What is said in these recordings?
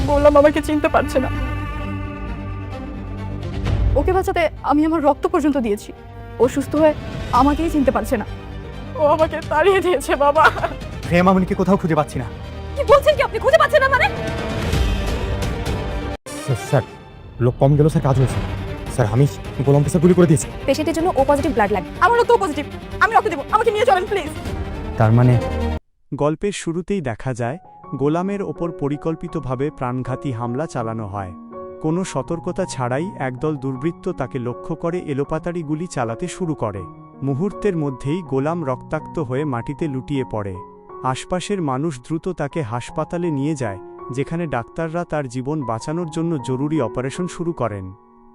গোলাম আমাকে চিনতে পারছে না। ওকে বাঁচাতে আমি আমার রক্ত পর্যন্ত দিয়েছি। ও সুস্থ হয়ে আমাকেই চিনতে পারছে না। ও আমাকে তাড়িয়ে দিয়েছে বাবা। রেয়া মামুনিকে কোথাও খুঁজে পাচ্ছি না। কি বলছেন কি আপনি? খুঁজে পাচ্ছেন না মানে? স্যার, লোক কম গেল স্যার, কাজ হয়েছে। স্যার, আমি গোলামকে স্যার গুলি করে দিয়েছি। পেশেন্টের জন্য ও পজিটিভ ব্লাড লাগবে। আমারও তো পজিটিভ, আমি রক্ত দেবো, আমাকে নিয়ে চলেন প্লিজ। তার মানে গল্পের শুরুতেই দেখা যায় গোলামের ওপর পরিকল্পিতভাবে প্রাণঘাতী হামলা চালানো হয়। কোনো সতর্কতা ছাড়াই একদল দুর্বৃত্ত তাকে লক্ষ্য করে এলোপাতাড়ি গুলি চালাতে শুরু করে। মুহূর্তের মধ্যেই গোলাম রক্তাক্ত হয়ে মাটিতে লুটিয়ে পড়ে। আশপাশের মানুষ দ্রুত তাকে হাসপাতালে নিয়ে যায়, যেখানে ডাক্তাররা তার জীবন বাঁচানোর জন্য জরুরি অপারেশন শুরু করেন।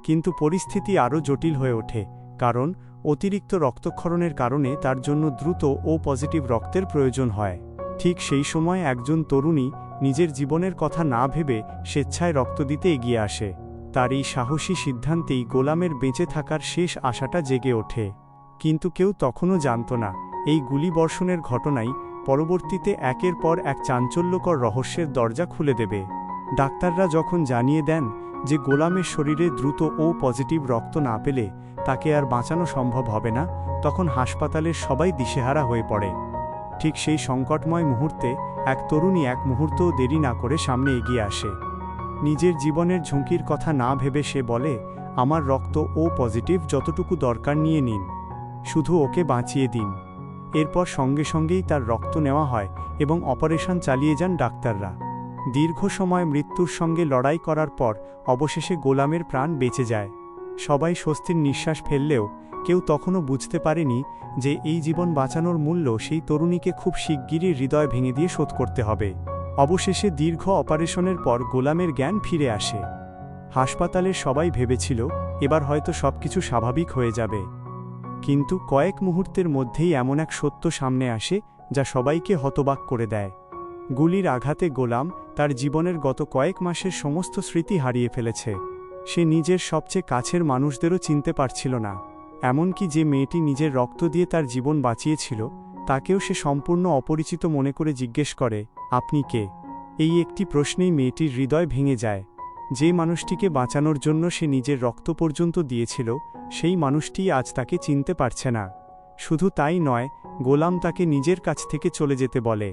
কিন্তু পরিস্থিতি আরও জটিল হয়ে ওঠে, কারণ অতিরিক্ত রক্তক্ষরণের কারণে তার জন্য দ্রুত ও পজিটিভ রক্তের প্রয়োজন হয়। ঠিক সেই সময় একজন তরুণী নিজের জীবনের কথা না ভেবে স্বেচ্ছায় রক্ত দিতে এগিয়ে আসে। তার এই সাহসী সিদ্ধান্তেই গোলামের বেঁচে থাকার শেষ আশাটা জেগে ওঠে। কিন্তু কেউ তখনও জানত না, এই গুলিবর্ষণের ঘটনাই পরবর্তীতে একের পর এক চাঞ্চল্যকর রহস্যের দরজা খুলে দেবে। ডাক্তাররা যখন জানিয়ে দেন যে গোলামের শরীরে দ্রুত ও পজিটিভ রক্ত না পেলে তাকে আর বাঁচানো সম্ভব হবে না, তখন হাসপাতালের সবাই দিশেহারা হয়ে পড়ে। ঠিক সেই সংকটময় মুহূর্তে এক তরুণী এক মুহূর্তও দেরি না করে সামনে এগিয়ে আসে। নিজের জীবনের ঝুঁকির কথা না ভেবে সে বলে, আমার রক্ত ও পজিটিভ যতটুকু দরকার নিয়ে নিন, শুধু ওকে বাঁচিয়ে দিন। এরপর সঙ্গে সঙ্গেই তার রক্ত নেওয়া হয় এবং অপারেশন চালিয়ে যান ডাক্তাররা। দীর্ঘ সময় মৃত্যুর সঙ্গে লড়াই করার পর অবশেষে গোলামের প্রাণ বেঁচে যায়। সবাই স্বস্তির নিঃশ্বাস ফেললেও কেউ তখনও বুঝতে পারেনি যে এই জীবন বাঁচানোর মূল্য সেই তরুণীকে খুব শিগগিরই হৃদয় ভেঙে দিয়ে শোধ করতে হবে। অবশেষে দীর্ঘ অপারেশনের পর গোলামের জ্ঞান ফিরে আসে। হাসপাতালের সবাই ভেবেছিল এবার হয়তো সবকিছু স্বাভাবিক হয়ে যাবে, কিন্তু কয়েক মুহূর্তের মধ্যেই এমন এক সত্য সামনে আসে যা সবাইকে হতবাক করে দেয়। গুলির আঘাতে গোলাম তার জীবনের গত কয়েক মাসের সমস্ত স্মৃতি হারিয়ে ফেলেছে। সে নিজের সবচেয়ে কাছের মানুষদেরও চিনতে পারছিল না। এমনকি যে মেয়েটি নিজের রক্ত দিয়ে তার জীবন বাঁচিয়েছিল, তাকেও সে সম্পূর্ণ অপরিচিত মনে করে জিজ্ঞেস করে, আপনি কে? এই একটি প্রশ্নেই মেয়েটির হৃদয় ভেঙে যায়। যে মানুষটিকে বাঁচানোর জন্য সে নিজের রক্ত পর্যন্ত দিয়েছিল, সেই মানুষটি আজ তাকে চিনতে পারছে না। শুধু তাই নয়, গোলাম তাকে নিজের কাছ থেকে চলে যেতে বলে।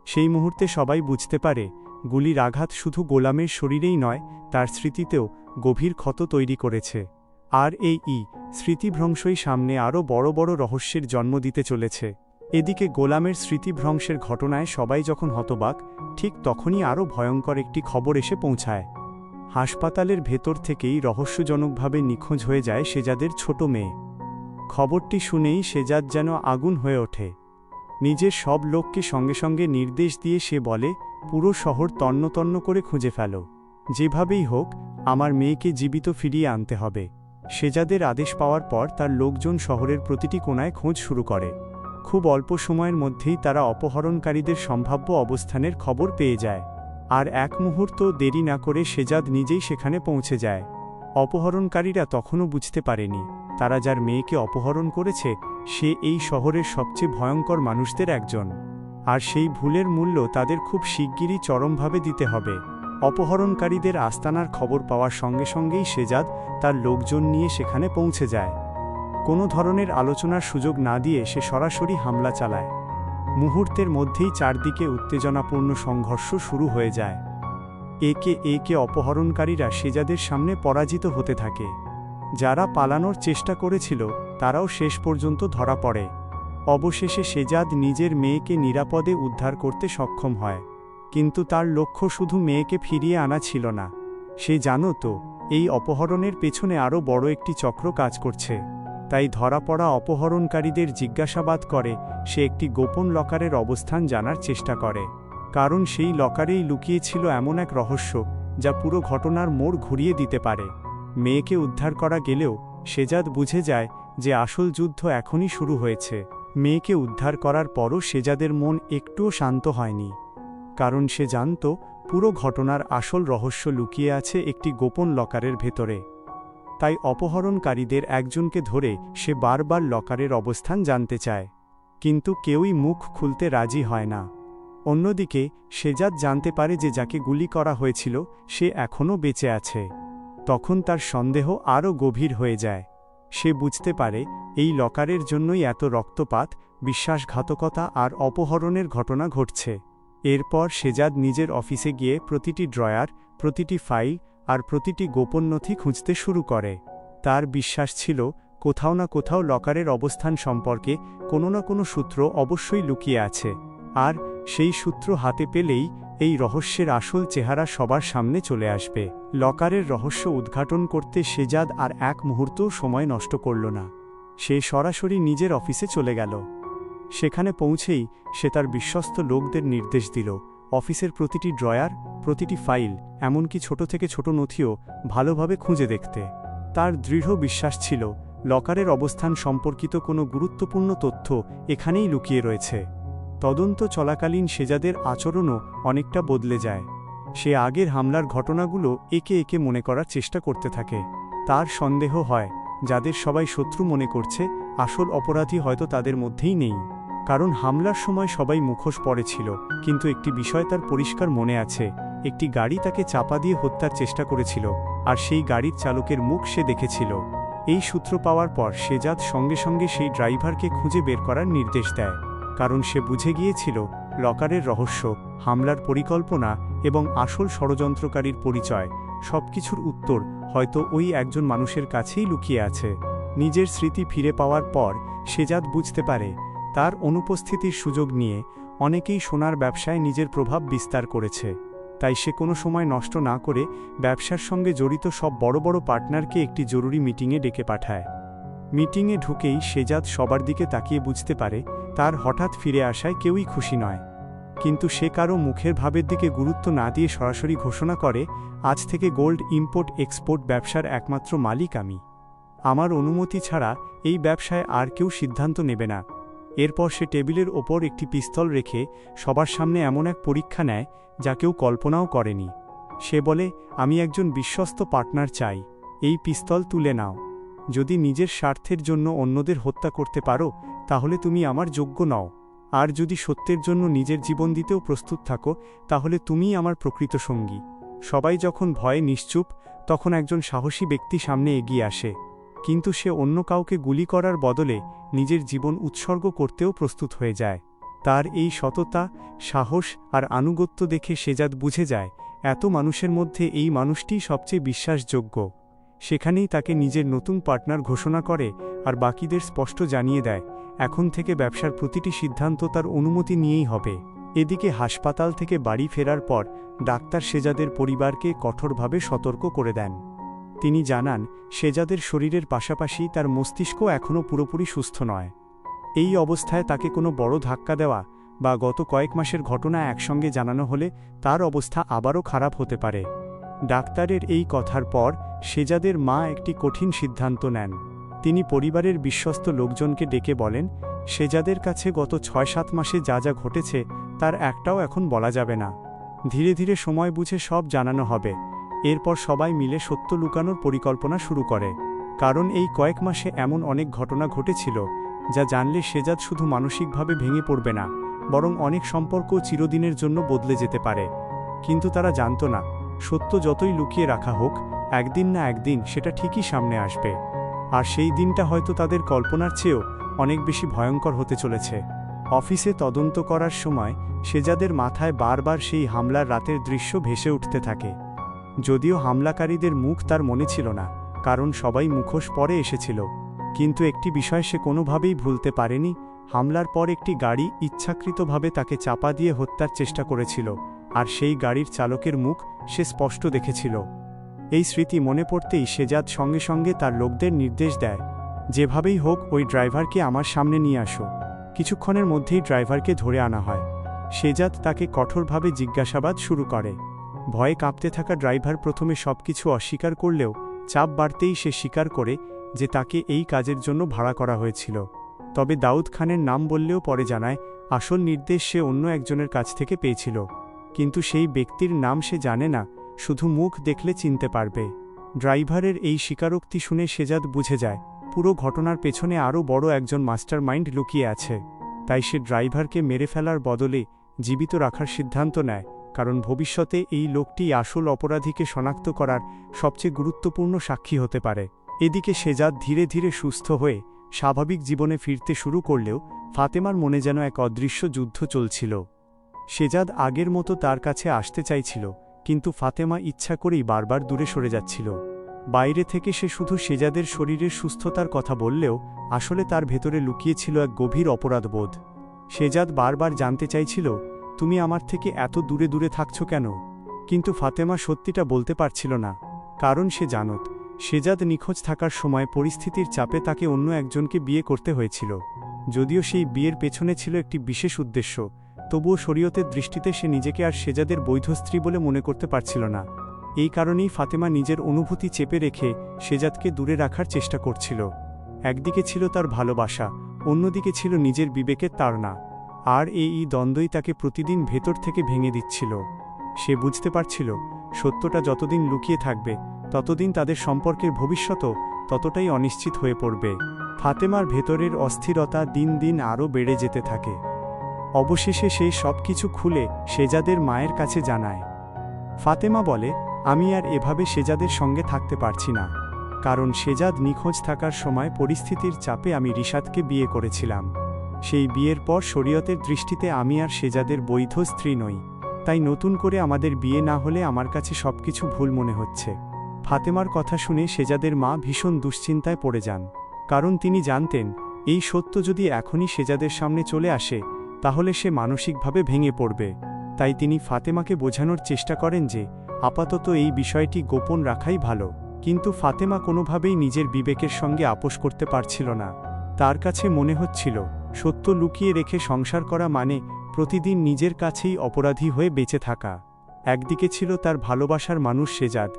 সেই মুহূর্তে সবাই বুঝতে পারে গুলির আঘাত শুধু গোলামের শরীরেই নয়, তার স্মৃতিতেও গভীর ক্ষত তৈরি করেছে। আর এই স্মৃতিভ্রংশই সামনে আরও বড় বড় রহস্যের জন্ম দিতে চলেছে। এদিকে গোলামের স্মৃতিভ্রংশের ঘটনায় সবাই যখন হতবাক, ঠিক তখনই আরও ভয়ঙ্কর একটি খবর এসে পৌঁছায়। হাসপাতালের ভেতর থেকেই রহস্যজনকভাবে নিখোঁজ হয়ে যায় সেজাদের ছোট মেয়ে। খবরটি শুনেই সেজাদ যেন আগুন হয়ে ওঠে। নিজের সব লোককে সঙ্গে সঙ্গে নির্দেশ দিয়ে সে বলে, পুরো শহর তন্ন তন্ন করে খুঁজে ফেলো, যেভাবেই হোক আমার মেয়েকে জীবিত ফিরিয়ে আনতে হবে। সেজাদের আদেশ পাওয়ার পর তার লোকজন শহরের প্রতিটি কোণায় খোঁজ শুরু করে। খুব অল্প সময়ের মধ্যেই তারা অপহরণকারীদের সম্ভাব্য অবস্থানের খবর পেয়ে যায়। আর এক মুহূর্ত দেরি না করে সেজাদ নিজেই সেখানে পৌঁছে যায়। অপহরণকারীরা তখনও বুঝতে পারেনি তারা যার মেয়েকে অপহরণ করেছে সে এই শহরের সবচেয়ে ভয়ঙ্কর মানুষদের একজন। আর সেই ভুলের মূল্য তাদের খুব শিগগিরই চরমভাবে দিতে হবে। অপহরণকারীদের আস্তানার খবর পাওয়ার সঙ্গে সঙ্গেই সেজাদ তার লোকজন নিয়ে সেখানে পৌঁছে যায়। কোনো ধরনের আলোচনার সুযোগ না দিয়ে সে সরাসরি হামলা চালায়। মুহূর্তের মধ্যেই চারদিকে উত্তেজনাপূর্ণ সংঘর্ষ শুরু হয়ে যায়। একে একে অপহরণকারীরা সেজাদের সামনে পরাজিত হতে থাকে। যারা পালানোর চেষ্টা করেছিল তারাও শেষ পর্যন্ত ধরা পড়ে। অবশেষে সেজাদ নিজের মেয়েকে নিরাপদে উদ্ধার করতে সক্ষম হয়। কিন্তু তার লক্ষ্য শুধু মেয়েকে ফিরিয়ে আনা ছিল না। সে জানত এই অপহরণের পেছনে আরও বড় একটি চক্র কাজ করছে। তাই ধরা পড়া অপহরণকারীদের জিজ্ঞাসাবাদ করে সে একটি গোপন লকারের অবস্থান জানার চেষ্টা করে, কারণ সেই লকারেই লুকিয়ে ছিল এমন এক রহস্য যা পুরো ঘটনার মোড় ঘুরিয়ে দিতে পারে। মেয়েকে উদ্ধার করা গেলেও সেজাদ বুঝে যায় যে আসল যুদ্ধ এখনই শুরু হয়েছে। মেয়েকে উদ্ধার করার পরও সেজাদের মন একটুও শান্ত হয়নি, কারণ সে জানত পুরো ঘটনার আসল রহস্য লুকিয়ে আছে একটি গোপন লকারের ভেতরে। তাই অপহরণকারীদের একজনকে ধরে সে বারবার লকারের অবস্থান জানতে চায়, কিন্তু কেউই মুখ খুলতে রাজি হয় না। অন্যদিকে শেজাদ জানতে পারে যে যাকে গুলি করা হয়েছিল সে এখনও বেঁচে আছে। তখন তার সন্দেহ আরও গভীর হয়ে যায়। সে বুঝতে পারে এই লকারের জন্যই এত রক্তপাত, বিশ্বাসঘাতকতা আর অপহরণের ঘটনা ঘটছে। এরপর শেজাদ নিজের অফিসে গিয়ে প্রতিটি ড্রয়ার, প্রতিটি ফাইল আর প্রতিটি গোপন নথি খুঁজতে শুরু করে। তার বিশ্বাস ছিল কোথাও না কোথাও লকারের অবস্থান সম্পর্কে কোনো না কোনো সূত্র অবশ্যই লুকিয়ে আছে, আর সেই সূত্র হাতে পেলেই এই রহস্যের আসল চেহারা সবার সামনে চলে আসবে। লকারের রহস্য উদ্ঘাটন করতে শেজাদ আর এক মুহূর্তও সময় নষ্ট করল না। সে সরাসরি নিজের অফিসে চলে গেল। সেখানে পৌঁছেই সে তার বিশ্বস্ত লোকদের নির্দেশ দিল অফিসের প্রতিটি ড্রয়ার, প্রতিটি ফাইল, এমনকি ছোট থেকে ছোট নথিও ভালোভাবে খুঁজে দেখতে। তার দৃঢ় বিশ্বাস ছিল লকারের অবস্থান সম্পর্কিত কোনো গুরুত্বপূর্ণ তথ্য এখানেই লুকিয়ে রয়েছে। তদন্ত চলাকালীন শেজাদের আচরণও অনেকটা বদলে যায়। সে আগের হামলার ঘটনাগুলো একে একে মনে করার চেষ্টা করতে থাকে। তার সন্দেহ হয় যাদের সবাই শত্রু মনে করছে আসল অপরাধী হয়তো তাদের মধ্যেই নেই। কারণ হামলার সময় সবাই মুখোশ পরেছিল, কিন্তু একটি বিষয় তার পরিষ্কার মনে আছে, একটি গাড়ি তাকে চাপা দিয়ে হত্যার চেষ্টা করেছিল, আর সেই গাড়ির চালকের মুখ সে দেখেছিল। এই সূত্র পাওয়ার পর শেজাদ সঙ্গে সঙ্গে সেই ড্রাইভারকে খুঁজে বের করার নির্দেশ দেয়। কারণ সে বুঝে গিয়েছিল লকারের রহস্য, হামলার পরিকল্পনা এবং আসল ষড়যন্ত্রকারীর পরিচয় সবকিছুর উত্তর হয়তো ওই একজন মানুষের কাছেই লুকিয়ে আছে। নিজের স্মৃতি ফিরে পাওয়ার পর শেজাদ বুঝতে পারে তার অনুপস্থিতির সুযোগ নিয়ে অনেকেই সোনার ব্যবসায় নিজের প্রভাব বিস্তার করেছে। তাই সে কোনো সময় নষ্ট না করে ব্যবসার সঙ্গে জড়িত সব বড় বড় পার্টনারকে একটি জরুরি মিটিংয়ে ডেকে পাঠায়। মিটিংয়ে ঢুকেই শেজাদ সবার দিকে তাকিয়ে বুঝতে পারে তার হঠাৎ ফিরে আসায় কেউই খুশি নয়। কিন্তু সে কারও মুখের ভাবের দিকে গুরুত্ব না দিয়ে সরাসরি ঘোষণা করে, আজ থেকে গোল্ড ইম্পোর্ট এক্সপোর্ট ব্যবসার একমাত্র মালিক আমি। আমার অনুমতি ছাড়া এই ব্যবসায় আর কেউ সিদ্ধান্ত নেবে না। এরপর সে টেবিলের ওপর একটি পিস্তল রেখে সবার সামনে এমন এক পরীক্ষা নেয় যা কেউ কল্পনাও করেনি। সে বলে, আমি একজন বিশ্বস্ত পার্টনার চাই, এই পিস্তল তুলে নাও। যদি নিজের স্বার্থের জন্য অন্যদের হত্যা করতে পারো তাহলে তুমি আমার যোগ্য নও, আর যদি সত্যের জন্য নিজের জীবন দিতেও প্রস্তুত থাকো তাহলে তুমিই আমার প্রকৃত সঙ্গী। সবাই যখন ভয়ে নিশ্চুপ তখন একজন সাহসী ব্যক্তি সামনে এগিয়ে আসে, কিন্তু সে অন্য কাউকে গুলি করার বদলে নিজের জীবন উৎসর্গ করতেও প্রস্তুত হয়ে যায়। তার এই সততা, সাহস আর আনুগত্য দেখে শেজাদ বুঝে যায় এত মানুষের মধ্যে এই মানুষটিই সবচেয়ে বিশ্বাসযোগ্য। সেখানেই তাকে নিজের নতুন পার্টনার ঘোষণা করে আর বাকিদের স্পষ্ট জানিয়ে দেয় এখন থেকে ব্যবসার প্রতিটি সিদ্ধান্ত তার অনুমতি নিয়েই হবে। এদিকে হাসপাতাল থেকে বাড়ি ফেরার পর ডাক্তার শেজাদের পরিবারকে কঠোরভাবে সতর্ক করে দেন। তিনি জানান শেজাদের শরীরের পাশাপাশি তার মস্তিষ্ক এখনও পুরোপুরি সুস্থ নয়। এই অবস্থায় তাকে কোনো বড় ধাক্কা দেওয়া বা গত কয়েক মাসের ঘটনা একসঙ্গে জানানো হলে তার অবস্থা আবারও খারাপ হতে পারে। ডাক্তারের এই কথার পর শেজাদের মা একটি কঠিন সিদ্ধান্ত নেন। তিনি পরিবারের বিশ্বস্ত লোকজনকে ডেকে বলেন, শেজাদের কাছে গত ৬-৭ মাসে যা যা ঘটেছে তার একটাও এখন বলা যাবে না। ধীরে ধীরে সময় বুঝে সব জানানো হবে। এরপর সবাই মিলে সত্য লুকানোর পরিকল্পনা শুরু করে। কারণ এই কয়েক মাসে এমন অনেক ঘটনা ঘটেছিল যা জানলে শেজাদ শুধু মানসিকভাবে ভেঙে পড়বে না, বরং অনেক সম্পর্ক চিরদিনের জন্য বদলে যেতে পারে। কিন্তু তারা জানত না, সত্য যতই লুকিয়ে রাখা হোক, একদিন না একদিন সেটা ঠিকই সামনে আসবে। আর সেই দিনটা হয়তো তাদের কল্পনার চেয়েও অনেক বেশি ভয়ঙ্কর হতে চলেছে। অফিসে তদন্ত করার সময় শেজাদের মাথায় বারবার সেই হামলার রাতের দৃশ্য ভেসে উঠতে থাকে। যদিও হামলাকারীদের মুখ তার মনে ছিল না, কারণ সবাই মুখোশ পরে এসেছিল। কিন্তু একটি বিষয় সে কোনোভাবেই ভুলতে পারেনি, হামলার পর একটি গাড়ি ইচ্ছাকৃতভাবে তাকে চাপা দিয়ে হত্যার চেষ্টা করেছিল, আর সেই গাড়ির চালকের মুখ সে স্পষ্ট দেখেছিল। এই স্মৃতি মনে পড়তেই শেজাদ সঙ্গে সঙ্গে তার লোকদের নির্দেশ দেয়, যেভাবেই হোক ওই ড্রাইভারকে আমার সামনে নিয়ে আসো। কিছুক্ষণের মধ্যেই ড্রাইভারকে ধরে আনা হয়। শেজাদ তাকে কঠোরভাবে জিজ্ঞাসাবাদ শুরু করে। ভয়ে কাঁপতে থাকা ড্রাইভার প্রথমে সবকিছু অস্বীকার করলেও চাপ বাড়তেই সে স্বীকার করে যে তাকে এই কাজের জন্য ভাড়া করা হয়েছিল। তবে দাউদ খানের নাম বললেও পরে জানায় আসল নির্দেশ সে অন্য একজনের কাছ থেকে পেয়েছিল। কিন্তু সেই ব্যক্তির নাম সে জানে না, শুধু মুখ দেখলে চিনতে পারবে। ড্রাইভারের এই স্বীকারোক্তি শুনে শেজাদ বুঝে যায় পুরো ঘটনার পেছনে আরও বড় একজন মাস্টার মাইন্ড লুকিয়ে আছে। তাই সে ড্রাইভারকে মেরে ফেলার বদলে জীবিত রাখার সিদ্ধান্ত নেয়, কারণ ভবিষ্যতে এই লোকটি আসল অপরাধীকে শনাক্ত করার সবচেয়ে গুরুত্বপূর্ণ সাক্ষী হতে পারে। এদিকে শেজাদ ধীরে ধীরে সুস্থ হয়ে স্বাভাবিক জীবনে ফিরতে শুরু করলেও ফাতেমার মনে যেন এক অদৃশ্য যুদ্ধ চলছিল। শেজাদ আগের মতো তার কাছে আসতে চাইছিল, কিন্তু ফাতেমা ইচ্ছা করেই বারবার দূরে সরে যাচ্ছিল। বাইরে থেকে সে শুধু শেজাদের শরীরের সুস্থতার কথা বললেও আসলে তার ভেতরে লুকিয়েছিল এক গভীর অপরাধবোধ। শেজাদ বারবার জানতে চাইছিল, তুমি আমার থেকে এত দূরে দূরে থাকছ কেন? কিন্তু ফাতেমা সত্যিটা বলতে পারছিল না, কারণ সে জানত শেজাদ নিখোঁজ থাকার সময় পরিস্থিতির চাপে তাকে অন্য একজনকে বিয়ে করতে হয়েছিল। যদিও সেই বিয়ের পেছনে ছিল একটি বিশেষ উদ্দেশ্য, তবুও শরীয়তের দৃষ্টিতে সে নিজেকে আর শেজাদের বৈধ স্ত্রী বলে মনে করতে পারছিল না। এই কারণেই ফাতেমা নিজের অনুভূতি চেপে রেখে শেজাদকে দূরে রাখার চেষ্টা করছিল। একদিকে ছিল তার ভালোবাসা, অন্যদিকে ছিল নিজের বিবেকের তাড়না, আর এই দ্বন্দ্বই তাকে প্রতিদিন ভেতর থেকে ভেঙে দিচ্ছিল। সে বুঝতে পারছিল, সত্যটা যতদিন লুকিয়ে থাকবে ততদিন তাদের সম্পর্কের ভবিষ্যৎও ততটাই অনিশ্চিত হয়ে পড়বে। ফাতেমার ভেতরের অস্থিরতা দিন দিন আরও বেড়ে যেতে থাকে। অবশেষে সে সব কিছু খুলে শেজাদের মায়ের কাছে জানায়। ফাতেমা বলে, আমি আর এভাবে শেজাদের সঙ্গে থাকতে পারছি না, কারণ শেজাদ নিখোঁজ থাকার সময় পরিস্থিতির চাপে আমি রিশাদকে বিয়ে করেছিলাম। সেই বিয়ের পর শরীয়তের দৃষ্টিতে আমি আর শেজাদের বৈধ স্ত্রী নই, তাই নতুন করে আমাদের বিয়ে না হলে আমার কাছে সবকিছু ভুল মনে হচ্ছে। ফাতেমার কথা শুনে শেজাদের মা ভীষণ দুশ্চিন্তায় পড়ে যান, কারণ তিনি জানতেন এই সত্য যদি এখনই শেজাদের সামনে চলে আসে তাহলে সে মানসিকভাবে ভেঙে পড়বে। তাই তিনি ফাতেমাকে বোঝানোর চেষ্টা করেন যে আপাতত এই বিষয়টি গোপন রাখাই ভালো, কিন্তু ফাতেমা কোনোভাবেই নিজের বিবেকের সঙ্গে আপোষ করতে পারছিল না। তার কাছে মনে হচ্ছিল সত্য লুকিয়ে রেখে সংসার করা মানে প্রতিদিন নিজের কাছেই অপরাধী হয়ে বেঁচে থাকা। একদিকে ছিল তার ভালোবাসার মানুষ শেজাদ,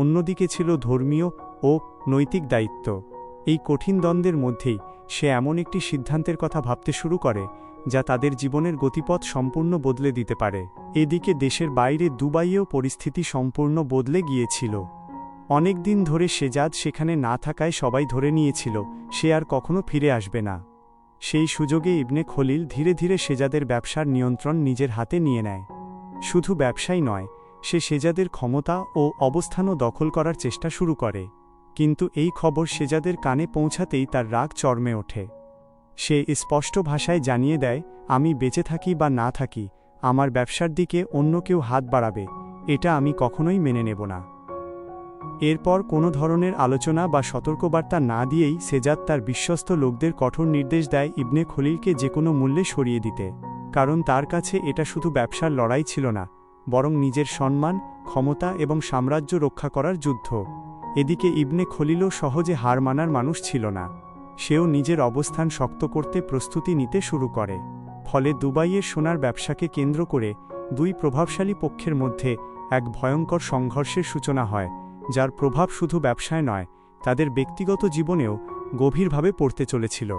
অন্যদিকে ছিল ধর্মীয় ও নৈতিক দায়িত্ব। এই কঠিন দ্বন্দ্বের মধ্যেই সে এমন একটি সিদ্ধান্তের কথা ভাবতে শুরু করে যা তাদের জীবনের গতিপথ সম্পূর্ণ বদলে দিতে পারে। এদিকে দেশের বাইরে দুবাইয়েও পরিস্থিতি সম্পূর্ণ বদলে গিয়েছিল। অনেক দিন ধরে শেজাদ সেখানে না থাকায় সবাই ধরে নিয়েছিল সে আর কখনো ফিরে আসবে না। সেই সুযোগে ইবনে খলিল ধীরে ধীরে শেজাদের ব্যবসার নিয়ন্ত্রণ নিজের হাতে নিয়ে নেয়। শুধু ব্যবসাই নয়, সে শেজাদের ক্ষমতা ও অবস্থানও দখল করার চেষ্টা শুরু করে। কিন্তু এই খবর শেজাদের কানে পৌঁছাতেই তার রাগ চরমে ওঠে। সে স্পষ্ট ভাষায় জানিয়ে দেয়, আমি বেঁচে থাকি বা না থাকি, আমার ব্যবসার দিকে অন্য কেউ হাত বাড়াবে এটা আমি কখনোই মেনে নেব না। এরপর কোনো ধরনের আলোচনা বা সতর্কবার্তা না দিয়েই শেজাদ তার বিশ্বস্ত লোকদের কঠোর নির্দেশ দেয় ইবনে খলিলকে যে কোনো মূল্যে সরিয়ে দিতে, কারণ তার কাছে এটা শুধু ব্যবসার লড়াই ছিল না, বরং নিজের সম্মান, ক্ষমতা এবং সাম্রাজ্য রক্ষা করার যুদ্ধ। এদিকে ইবনে খলিলও সহজে হার মানার মানুষ ছিল না। সেও নিজের অবস্থান শক্ত করতে প্রস্তুতি নিতে শুরু করে। ফলে দুবাইয়ের সোনার ব্যবসাকে কেন্দ্র করে দুই প্রভাবশালী পক্ষের মধ্যে এক ভয়ঙ্কর সংঘর্ষের সূচনা হয়, যার প্রভাব শুধু ব্যবসায় নয়, তাদের ব্যক্তিগত জীবনেও গভীরভাবে পড়তে চলেছিল।